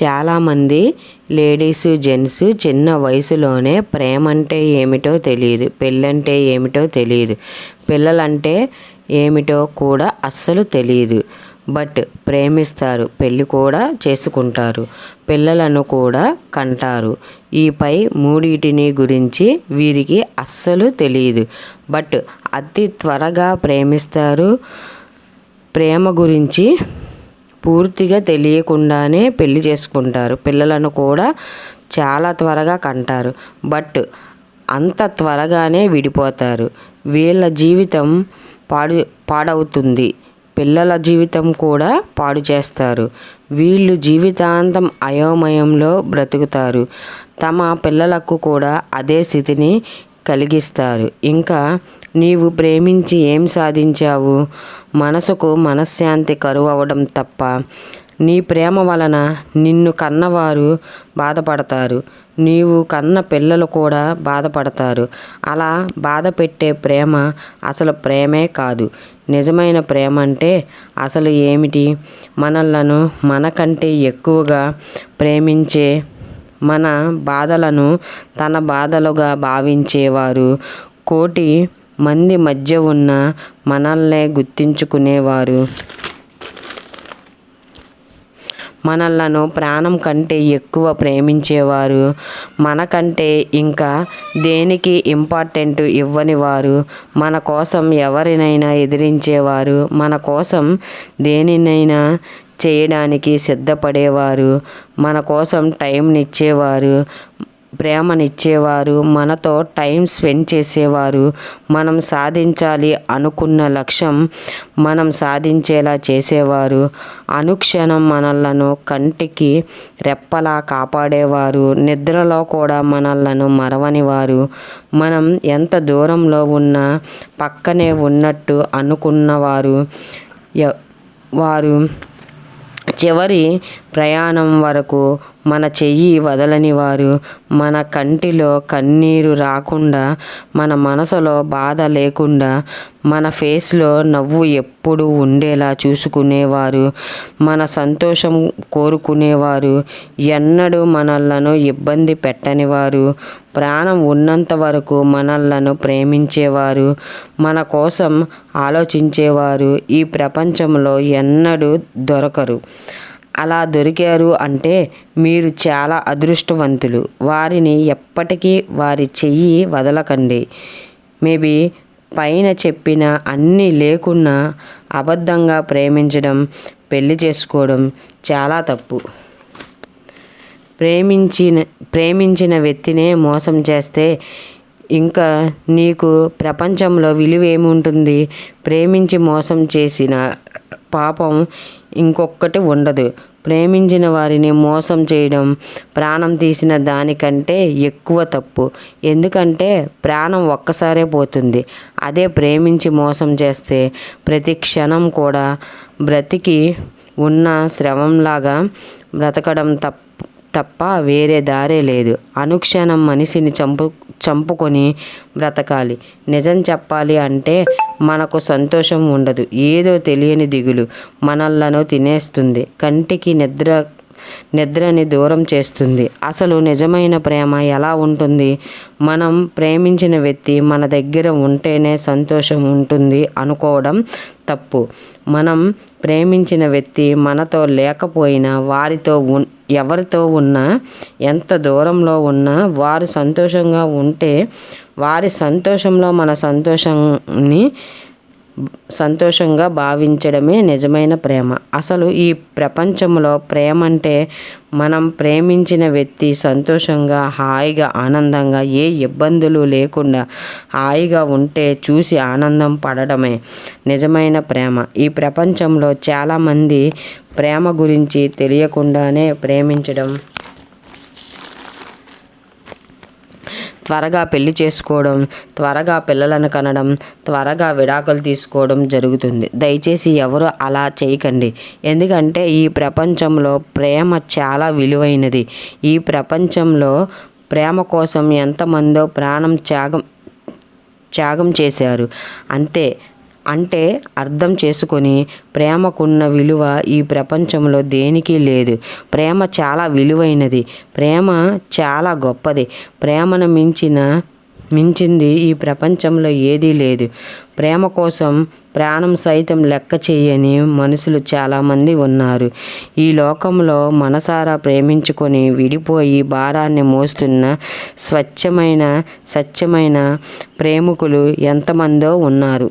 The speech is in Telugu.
చాలామంది లేడీస్ జెంట్స్ చిన్న వయసులోనే ప్రేమ అంటే ఏమిటో తెలియదు, పెళ్ళంటే ఏమిటో తెలియదు, పిల్లలంటే ఏమిటో కూడా అస్సలు తెలియదు. బట్ ప్రేమిస్తారు, పెళ్ళి కూడా చేసుకుంటారు, పిల్లలను కూడా కంటారు. ఈ పై మూడింటిని గురించి వీరికి అస్సలు తెలియదు. బట్ అతి త్వరగా ప్రేమిస్తారు. ప్రేమ గురించి పూర్తిగా తెలియకుండానే పెళ్లి చేసుకుంటారు, పిల్లలను కూడా చాలా త్వరగా కంటారు. బట్ అంత త్వరగానే విడిపోతారు. వీళ్ళ జీవితం పాడవుతుంది, పిల్లల జీవితం కూడా పాడు చేస్తారు. వీళ్ళు జీవితాంతం అయోమయంలో బ్రతుకుతారు. తమ పిల్లలకు కూడా అదే స్థితిని కలిగిస్తారు. ఇంకా నీవు ప్రేమించి ఏం సాధించావు? మనసుకు మనశ్శాంతి కరువు అవ్వడం తప్ప. నీ ప్రేమ వలన నిన్ను కన్నవారు బాధపడతారు, నీవు కన్న పిల్లలు కూడా బాధపడతారు. అలా బాధ పెట్టే ప్రేమ అసలు ప్రేమే కాదు. నిజమైన ప్రేమ అంటే అసలు ఏమిటి? మనలను మనకంటే ఎక్కువగా ప్రేమించే, మన బాధలను తన బాధలుగా భావించేవారు, కోటి మంది మధ్య ఉన్న మనల్నే గుర్తించుకునేవారు, మనలను ప్రాణం కంటే ఎక్కువ ప్రేమించేవారు, మనకంటే ఇంకా దేనికి ఇంపార్టెంట్ ఇవ్వని వారు, మన కోసం ఎవరినైనా ఎదిరించేవారు, మన కోసం దేనినైనా చేయడానికి సిద్ధపడేవారు, మన కోసం టైంనిచ్చేవారు, ప్రేమనిచ్చేవారు, మనతో టైం స్పెండ్ చేసేవారు, మనం సాధించాలి అనుకున్న లక్ష్యం మనం సాధించేలా చేసేవారు, అనుక్షణం మనలను కంటికి రెప్పలా కాపాడేవారు, నిద్రలో కూడా మనలను మరవనివారు, మనం ఎంత దూరంలో ఉన్నా పక్కనే ఉన్నట్టు అనుకున్నవారు, వారు చివరి ప్రయాణం వరకు మన చెయ్యి వదలని వారు, మన కంటిలో కన్నీరు రాకుండా, మన మనసులో బాధ లేకుండా, మన ఫేస్లో నవ్వు ఎప్పుడు ఉండేలా చూసుకునేవారు, మన సంతోషం కోరుకునేవారు, ఎన్నడూ మనలను ఇబ్బంది పెట్టనివారు, ప్రాణం ఉన్నంత వరకు మనలను ప్రేమించేవారు, మన కోసం ఆలోచించేవారు ఈ ప్రపంచంలో ఎన్నడూ దొరకరు. అలా దొరికారు అంటే మీరు చాలా అదృష్టవంతులు. వారిని ఎప్పటికీ వారి చెయ్యి వదలకండి. మేబీ పైన చెప్పిన అన్నీ లేకున్నా అబద్ధంగా ప్రేమించడం, పెళ్లి చేసుకోవడం చాలా తప్పు. ప్రేమించిన వ్యక్తినే మోసం చేస్తే ఇంకా నీకు ప్రపంచంలో విలువ ఏముంటుంది? ప్రేమించి మోసం చేసిన పాపం ఇంకొకటి ఉండదు. ప్రేమించిన వారిని మోసం చేయడం ప్రాణం తీసిన దానికంటే ఎక్కువ తప్పు. ఎందుకంటే ప్రాణం ఒక్కసారే పోతుంది. అదే ప్రేమించి మోసం చేస్తే ప్రతి క్షణం కూడా బ్రతికి ఉన్న శ్రవంలాగా బ్రతకడం తప్ప వేరే దారే లేదు. అనుక్షణం మనిషిని చంపుకొని బ్రతకాలి. నిజం చెప్పాలి అంటే మనకు సంతోషం ఉండదు. ఏదో తెలియని దిగులు మనలను తినేస్తుంది, కంటికి నిద్రని దూరం చేస్తుంది. అసలు నిజమైన ప్రేమ ఎలా ఉంటుంది? మనం ప్రేమించిన వ్యక్తి మన దగ్గర ఉంటేనే సంతోషం ఉంటుంది అనుకోవడం తప్పు. మనం ప్రేమించిన వ్యక్తి మనతో లేకపోయినా, వారితో ఎవరితో ఉన్నా, ఎంత దూరంలో ఉన్నా వారు సంతోషంగా ఉంటే వారి సంతోషంలో మన సంతోషంగా భావించడమే నిజమైన ప్రేమ. అసలు ఈ ప్రపంచంలో ప్రేమ అంటే మనం ప్రేమించిన వ్యక్తి సంతోషంగా, హాయిగా, ఆనందంగా, ఏ ఇబ్బందులు లేకుండా హాయిగా ఉంటే చూసి ఆనందం పడడమే నిజమైన ప్రేమ. ఈ ప్రపంచంలో చాలామంది ప్రేమ గురించి తెలియకుండానే ప్రేమించడం, త్వరగా పెళ్లి చేసుకోవడం, త్వరగా పిల్లలను కనడం, త్వరగా విడాకులు తీసుకోవడం జరుగుతుంది. దయచేసి ఎవరు అలా చేయకండి. ఎందుకంటే ఈ ప్రపంచంలో ప్రేమ చాలా విలువైనది. ఈ ప్రపంచంలో ప్రేమ కోసం ఎంతమందో ప్రాణం త్యాగం చేశారు. అంతే అంటే అర్థం చేసుకొని ప్రేమకున్న విలువ ఈ ప్రపంచంలో దేనికి లేదు. ప్రేమ చాలా విలువైనది. ప్రేమ చాలా గొప్పది. ప్రేమను మించింది ఈ ప్రపంచంలో ఏదీ లేదు. ప్రేమ కోసం ప్రాణం సైతం లెక్క చేయని మనుషులు చాలామంది ఉన్నారు. ఈ లోకంలో మనసారా ప్రేమించుకొని విడిపోయి భారాన్ని మోస్తున్న సత్యమైన ప్రేమికులు ఎంతమందో ఉన్నారు.